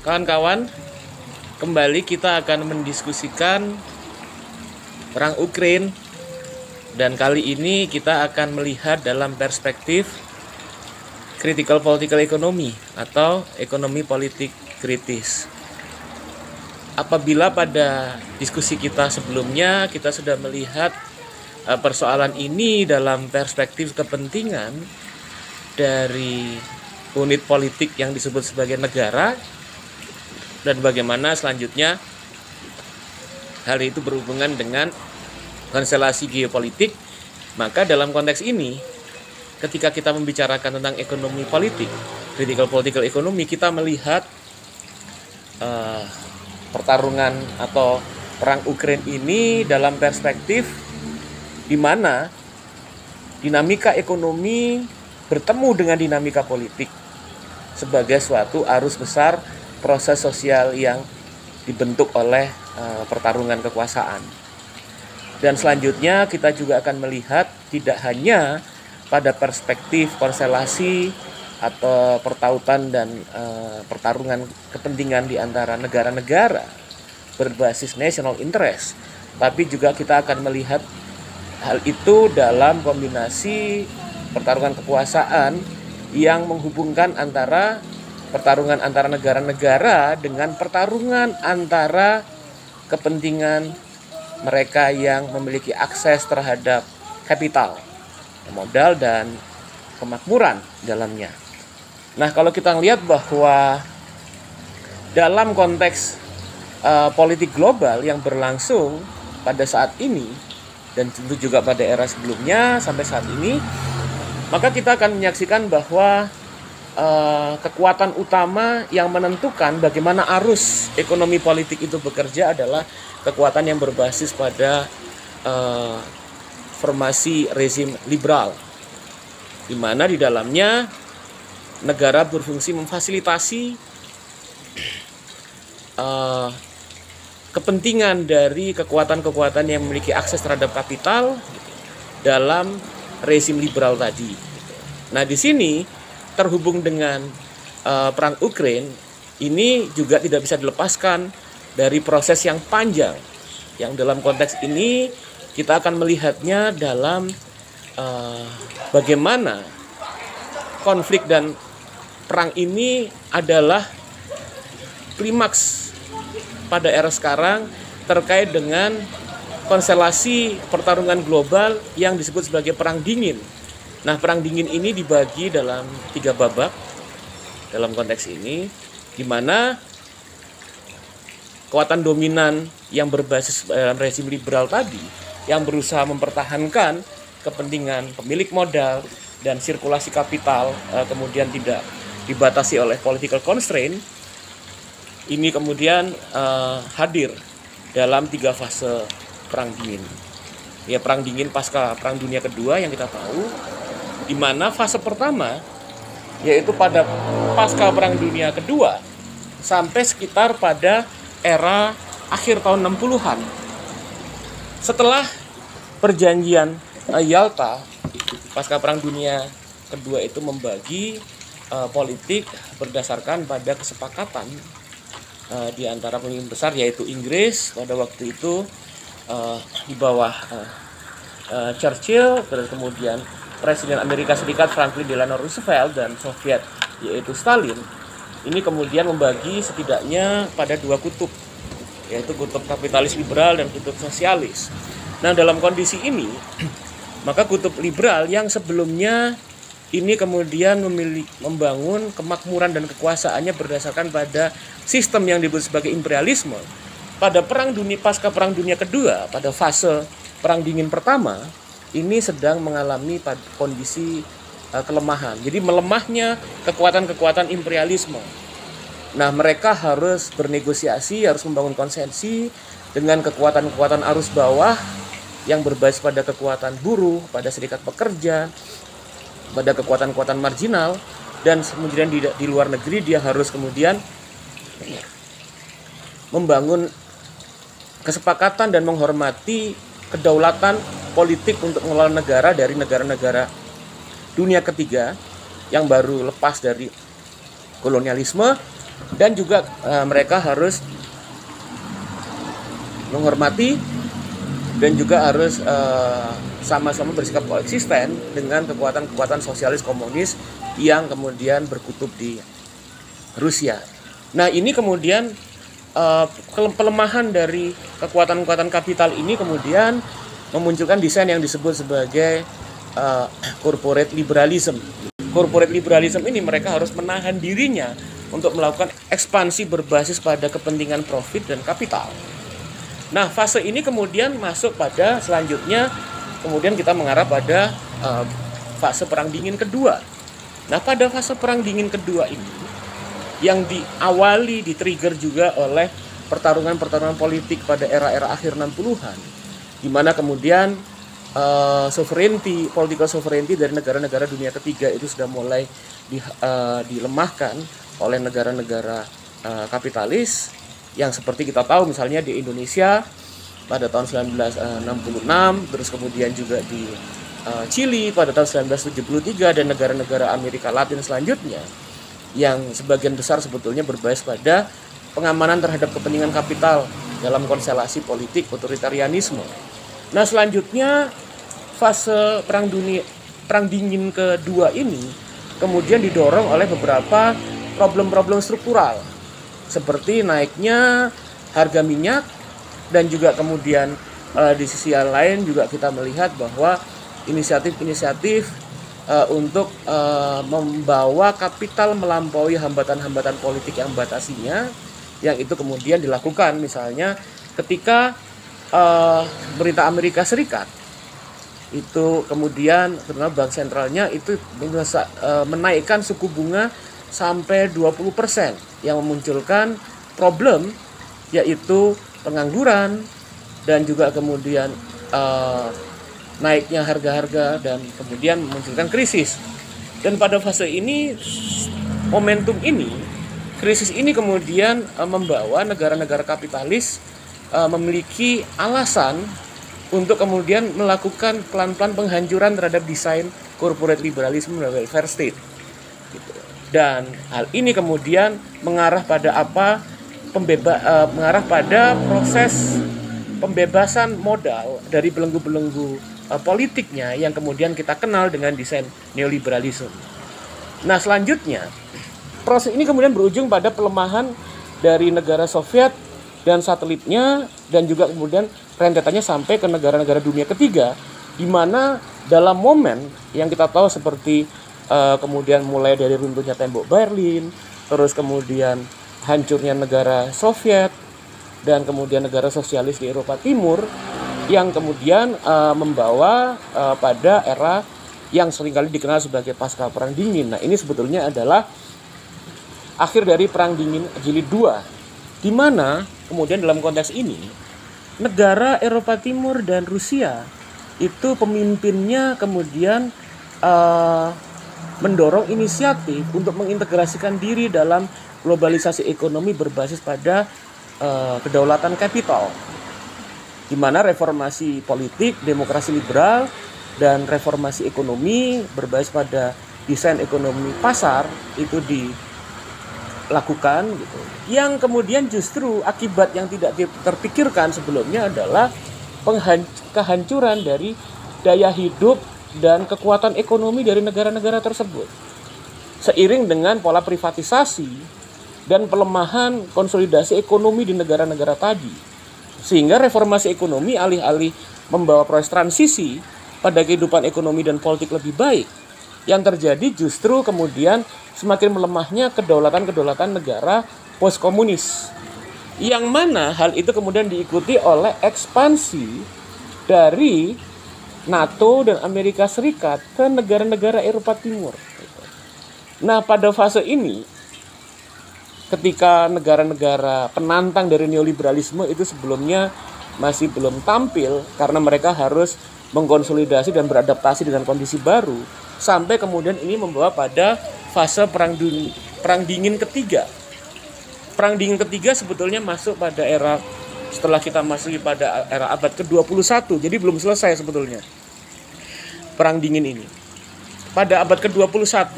Kawan-kawan, kembali kita akan mendiskusikan perang Ukraina, dan kali ini kita akan melihat dalam perspektif critical political economy atau ekonomi politik kritis. Apabila pada diskusi kita sebelumnya kita sudah melihat persoalan ini dalam perspektif kepentingan dari unit politik yang disebut sebagai negara, dan bagaimana selanjutnya hal itu berhubungan dengan konstelasi geopolitik, maka dalam konteks ini ketika kita membicarakan tentang ekonomi politik, critical political economy, kita melihat pertarungan atau perang Ukraina ini dalam perspektif di mana dinamika ekonomi bertemu dengan dinamika politik sebagai suatu arus besar proses sosial yang dibentuk oleh pertarungan kekuasaan. Dan selanjutnya kita juga akan melihat tidak hanya pada perspektif konstelasi atau pertautan dan pertarungan kepentingan di antara negara-negara berbasis national interest, tapi juga kita akan melihat hal itu dalam kombinasi pertarungan kekuasaan yang menghubungkan antara pertarungan antara negara-negara dengan pertarungan antara kepentingan mereka yang memiliki akses terhadap kapital, modal, dan kemakmuran dalamnya. Nah, kalau kita lihat bahwa dalam konteks politik global yang berlangsung pada saat ini dan tentu juga pada era sebelumnya sampai saat ini, maka kita akan menyaksikan bahwa kekuatan utama yang menentukan bagaimana arus ekonomi politik itu bekerja adalah kekuatan yang berbasis pada formasi rezim liberal, di mana di dalamnya negara berfungsi memfasilitasi kepentingan dari kekuatan-kekuatan yang memiliki akses terhadap kapital dalam rezim liberal tadi. Nah, di sini terhubung dengan perang Ukraina ini juga tidak bisa dilepaskan dari proses yang panjang, yang dalam konteks ini kita akan melihatnya dalam bagaimana konflik dan perang ini adalah klimaks pada era sekarang terkait dengan konstelasi pertarungan global yang disebut sebagai perang dingin. Nah, perang dingin ini dibagi dalam 3 babak dalam konteks ini, di mana kekuatan dominan yang berbasis dalam rezim liberal tadi yang berusaha mempertahankan kepentingan pemilik modal dan sirkulasi kapital kemudian tidak dibatasi oleh political constraint, ini kemudian hadir dalam 3 fase perang dingin. Ya, perang dingin pasca Perang Dunia Kedua yang kita tahu, di mana fase pertama yaitu pada pasca Perang Dunia Kedua sampai sekitar pada era akhir tahun 60-an. Setelah perjanjian Yalta pasca Perang Dunia Kedua itu membagi politik berdasarkan pada kesepakatan di antara pemimpin besar, yaitu Inggris pada waktu itu di bawah Churchill, terus kemudian Presiden Amerika Serikat Franklin Delano Roosevelt, dan Soviet yaitu Stalin. Ini kemudian membagi setidaknya pada 2 kutub, yaitu kutub kapitalis liberal dan kutub sosialis. Nah, dalam kondisi ini maka kutub liberal yang sebelumnya ini kemudian membangun kemakmuran dan kekuasaannya berdasarkan pada sistem yang disebut sebagai imperialisme. Pada pasca Perang Dunia Kedua, pada fase Perang Dingin pertama, ini sedang mengalami kondisi kelemahan. Jadi melemahnya kekuatan-kekuatan imperialisme. Nah, mereka harus bernegosiasi, harus membangun konsensi dengan kekuatan-kekuatan arus bawah yang berbasis pada kekuatan buruh, pada serikat pekerja, pada kekuatan-kekuatan marginal, dan kemudian di luar negeri dia harus kemudian membangun kesepakatan dan menghormati kedaulatan politik untuk mengelola negara dari negara-negara dunia ketiga yang baru lepas dari kolonialisme dan juga mereka harus menghormati dan juga harus sama-sama bersikap konsisten dengan kekuatan-kekuatan sosialis komunis yang kemudian berkutub di Rusia. Nah, ini kemudian pelemahan dari kekuatan-kekuatan kapital ini kemudian memunculkan desain yang disebut sebagai corporate liberalism. Corporate liberalism ini mereka harus menahan dirinya untuk melakukan ekspansi berbasis pada kepentingan profit dan kapital. Nah, fase ini kemudian masuk pada selanjutnya, kemudian kita mengarah pada fase Perang Dingin kedua. Nah, pada fase Perang Dingin kedua ini, yang diawali, di-trigger juga oleh pertarungan-pertarungan politik pada era-era akhir 60-an, di mana kemudian political sovereignty dari negara-negara dunia ketiga itu sudah mulai dilemahkan oleh negara-negara kapitalis, yang seperti kita tahu misalnya di Indonesia pada tahun 1966, terus kemudian juga di Chili pada tahun 1973, dan negara-negara Amerika Latin selanjutnya, yang sebagian besar sebetulnya berbasis pada pengamanan terhadap kepentingan kapital dalam konstelasi politik otoritarianisme. Nah, selanjutnya fase Perang Dingin kedua ini kemudian didorong oleh beberapa problem-problem struktural, seperti naiknya harga minyak, dan juga kemudian di sisi yang lain juga kita melihat bahwa inisiatif-inisiatif untuk membawa kapital melampaui hambatan-hambatan politik yang membatasinya, yang itu kemudian dilakukan misalnya ketika pemerintah Amerika Serikat itu kemudian terutama bank sentralnya itu menaikkan suku bunga sampai 20%, yang memunculkan problem yaitu pengangguran dan juga kemudian naiknya harga-harga dan kemudian memunculkan krisis. Dan pada fase ini, momentum ini, krisis ini kemudian membawa negara-negara kapitalis memiliki alasan untuk kemudian melakukan pelan-pelan penghancuran terhadap desain corporate liberalism dan welfare state. Dan hal ini kemudian mengarah pada mengarah pada proses pembebasan modal dari belenggu-belenggu politiknya yang kemudian kita kenal dengan desain neoliberalisme. Nah, selanjutnya proses ini kemudian berujung pada pelemahan dari negara Soviet dan satelitnya, dan juga kemudian rentetannya sampai ke negara-negara dunia ketiga, di mana dalam momen yang kita tahu seperti kemudian mulai dari runtuhnya tembok Berlin, terus kemudian hancurnya negara Soviet, dan kemudian negara sosialis di Eropa Timur, yang kemudian membawa pada era yang seringkali dikenal sebagai pasca Perang Dingin. Nah, ini sebetulnya adalah akhir dari Perang Dingin Jilid 2, di mana kemudian dalam konteks ini negara Eropa Timur dan Rusia itu pemimpinnya kemudian mendorong inisiatif untuk mengintegrasikan diri dalam globalisasi ekonomi berbasis pada kedaulatan kapital, di mana reformasi politik, demokrasi liberal, dan reformasi ekonomi berbasis pada desain ekonomi pasar itu dilakukan gitu. Yang kemudian justru akibat yang tidak terpikirkan sebelumnya adalah kehancuran dari daya hidup dan kekuatan ekonomi dari negara-negara tersebut, seiring dengan pola privatisasi dan pelemahan konsolidasi ekonomi di negara-negara tadi, sehingga reformasi ekonomi alih-alih membawa proses transisi pada kehidupan ekonomi dan politik lebih baik, yang terjadi justru kemudian semakin melemahnya kedaulatan negara post-komunis, yang mana hal itu kemudian diikuti oleh ekspansi dari NATO dan Amerika Serikat ke negara-negara Eropa Timur. Nah, pada fase ini, ketika negara-negara penantang dari neoliberalisme itu sebelumnya masih belum tampil karena mereka harus mengkonsolidasi dan beradaptasi dengan kondisi baru, sampai kemudian ini membawa pada fase Perang Dingin ketiga. Perang Dingin ketiga sebetulnya masuk pada era setelah kita masuk pada era abad ke-21, jadi belum selesai sebetulnya Perang Dingin ini. Pada abad ke-21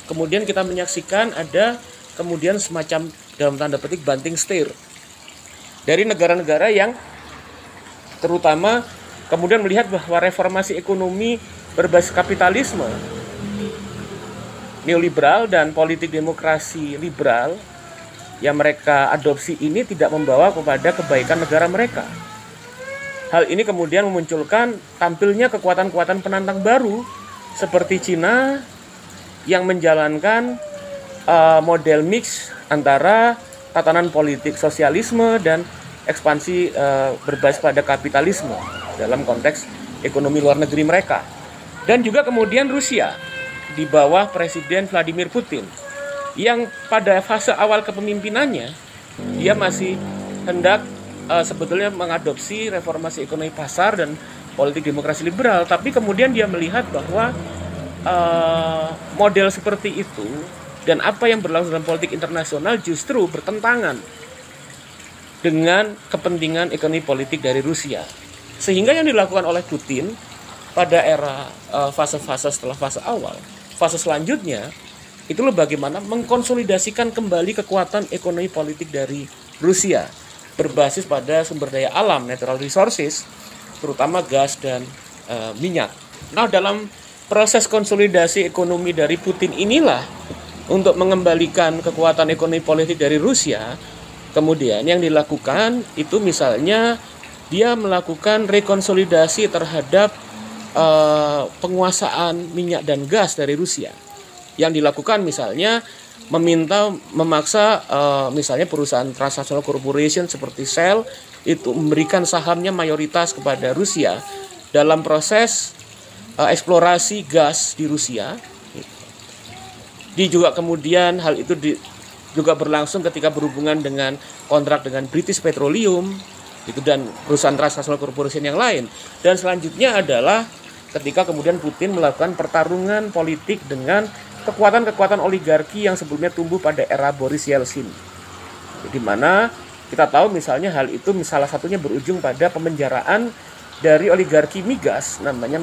kemudian kita menyaksikan ada kemudian semacam dalam tanda petik banting setir dari negara-negara yang terutama kemudian melihat bahwa reformasi ekonomi berbasis kapitalisme neoliberal dan politik demokrasi liberal yang mereka adopsi ini tidak membawa kepada kebaikan negara mereka. Hal ini kemudian memunculkan tampilnya kekuatan-kekuatan penantang baru seperti Cina yang menjalankan model mix antara tatanan politik sosialisme dan ekspansi berbasis pada kapitalisme dalam konteks ekonomi luar negeri mereka. Dan juga kemudian Rusia di bawah Presiden Vladimir Putin yang pada fase awal kepemimpinannya dia masih hendak sebetulnya mengadopsi reformasi ekonomi pasar dan politik demokrasi liberal, tapi kemudian dia melihat bahwa model seperti itu dan apa yang berlangsung dalam politik internasional justru bertentangan dengan kepentingan ekonomi politik dari Rusia. Sehingga yang dilakukan oleh Putin pada era fase-fase setelah fase awal, fase selanjutnya itulah bagaimana mengkonsolidasikan kembali kekuatan ekonomi politik dari Rusia berbasis pada sumber daya alam, natural resources, terutama gas dan minyak. Nah, dalam proses konsolidasi ekonomi dari Putin inilah untuk mengembalikan kekuatan ekonomi politik dari Rusia, kemudian yang dilakukan itu misalnya dia melakukan rekonsolidasi terhadap penguasaan minyak dan gas dari Rusia. Yang dilakukan misalnya memaksa misalnya perusahaan transnational corporation seperti Shell itu memberikan sahamnya mayoritas kepada Rusia dalam proses eksplorasi gas di Rusia. Juga kemudian hal itu juga berlangsung ketika berhubungan dengan kontrak dengan British Petroleum itu dan perusahaan transnational corporation yang lain. Dan selanjutnya adalah ketika kemudian Putin melakukan pertarungan politik dengan kekuatan-kekuatan oligarki yang sebelumnya tumbuh pada era Boris Yeltsin, di mana kita tahu misalnya hal itu salah satunya berujung pada pemenjaraan dari oligarki migas namanya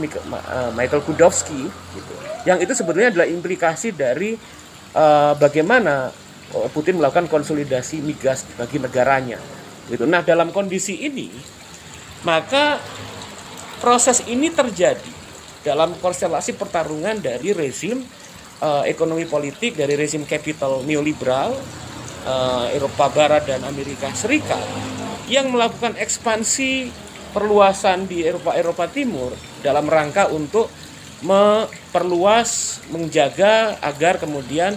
Michael Khodorkovsky, gitu. Yang itu sebetulnya adalah implikasi dari bagaimana Putin melakukan konsolidasi migas bagi negaranya, gitu. Nah, dalam kondisi ini maka proses ini terjadi dalam konstelasi pertarungan dari rezim ekonomi politik dari rezim capital neoliberal Eropa Barat dan Amerika Serikat yang melakukan ekspansi perluasan di Eropa Timur dalam rangka untuk memperluas, menjaga agar kemudian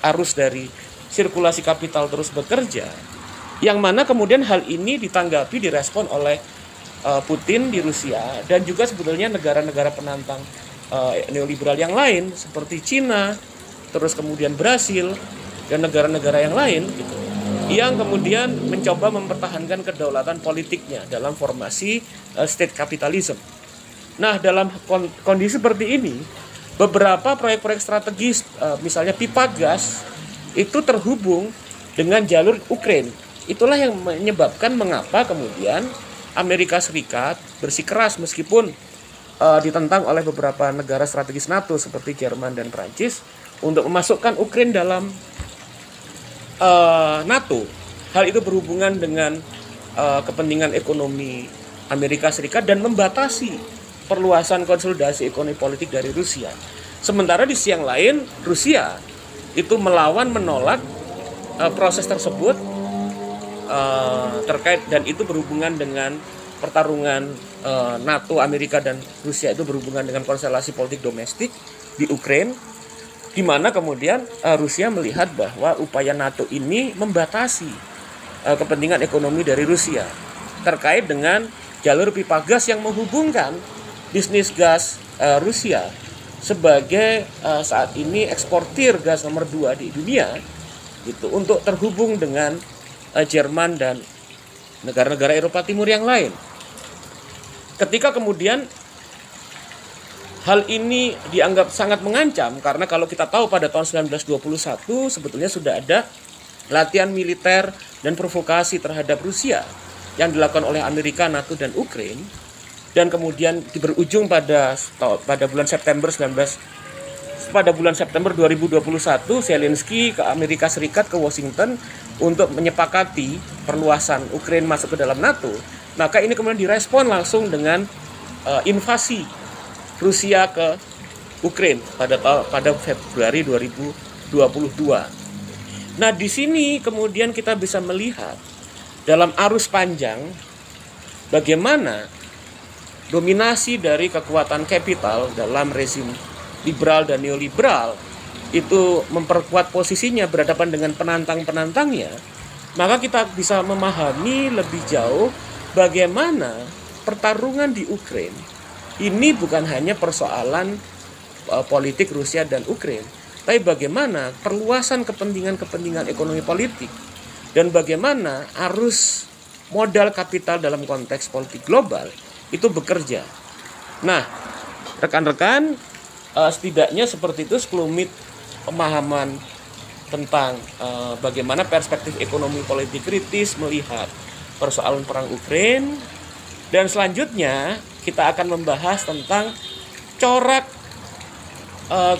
arus dari sirkulasi kapital terus bekerja, yang mana kemudian hal ini ditanggapi, direspon oleh Putin di Rusia dan juga sebetulnya negara-negara penantang neoliberal yang lain seperti Cina, terus kemudian Brasil dan negara-negara yang lain, gitu, yang kemudian mencoba mempertahankan kedaulatan politiknya dalam formasi state capitalism. Nah, dalam kondisi seperti ini, beberapa proyek-proyek strategis misalnya pipa gas itu terhubung dengan jalur Ukraina. Itulah yang menyebabkan mengapa kemudian Amerika Serikat bersikeras meskipun ditentang oleh beberapa negara strategis NATO seperti Jerman dan Prancis untuk memasukkan Ukraina dalam NATO. Hal itu berhubungan dengan kepentingan ekonomi Amerika Serikat dan membatasi perluasan konsolidasi ekonomi politik dari Rusia. Sementara di sisi yang lain, Rusia itu menolak proses tersebut terkait, dan itu berhubungan dengan pertarungan NATO, Amerika dan Rusia itu berhubungan dengan konstelasi politik domestik di Ukraina, di mana kemudian Rusia melihat bahwa upaya NATO ini membatasi kepentingan ekonomi dari Rusia terkait dengan jalur pipa gas yang menghubungkan bisnis gas Rusia sebagai saat ini eksportir gas nomor 2 di dunia, gitu, untuk terhubung dengan Jerman dan negara-negara Eropa Timur yang lain. Ketika kemudian hal ini dianggap sangat mengancam, karena kalau kita tahu pada tahun 1921 sebetulnya sudah ada latihan militer dan provokasi terhadap Rusia yang dilakukan oleh Amerika, NATO dan Ukraina, dan kemudian berujung pada bulan September 1921 pada bulan September 2021 Zelensky ke Amerika Serikat, ke Washington untuk menyepakati perluasan Ukraina masuk ke dalam NATO, maka ini kemudian direspon langsung dengan invasi Rusia ke Ukraina pada Februari 2022. Nah, di sini kemudian kita bisa melihat dalam arus panjang bagaimana dominasi dari kekuatan kapital dalam rezim liberal dan neoliberal itu memperkuat posisinya berhadapan dengan penantang-penantangnya, maka kita bisa memahami lebih jauh bagaimana pertarungan di Ukraina ini bukan hanya persoalan politik Rusia dan Ukraina, tapi bagaimana perluasan kepentingan-kepentingan ekonomi politik dan bagaimana arus modal kapital dalam konteks politik global itu bekerja. Nah, rekan-rekan, setidaknya seperti itu sekelumit pemahaman tentang bagaimana perspektif ekonomi politik kritis melihat persoalan perang Ukraina. Dan selanjutnya kita akan membahas tentang corak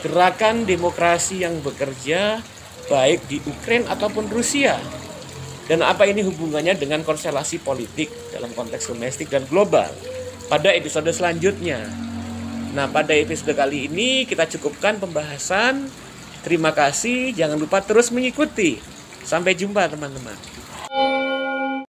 gerakan demokrasi yang bekerja baik di Ukraina ataupun Rusia. Dan apa ini hubungannya dengan konstelasi politik dalam konteks domestik dan global pada episode selanjutnya. Nah, pada episode kali ini kita cukupkan pembahasan. Terima kasih, jangan lupa terus mengikuti. Sampai jumpa teman-teman.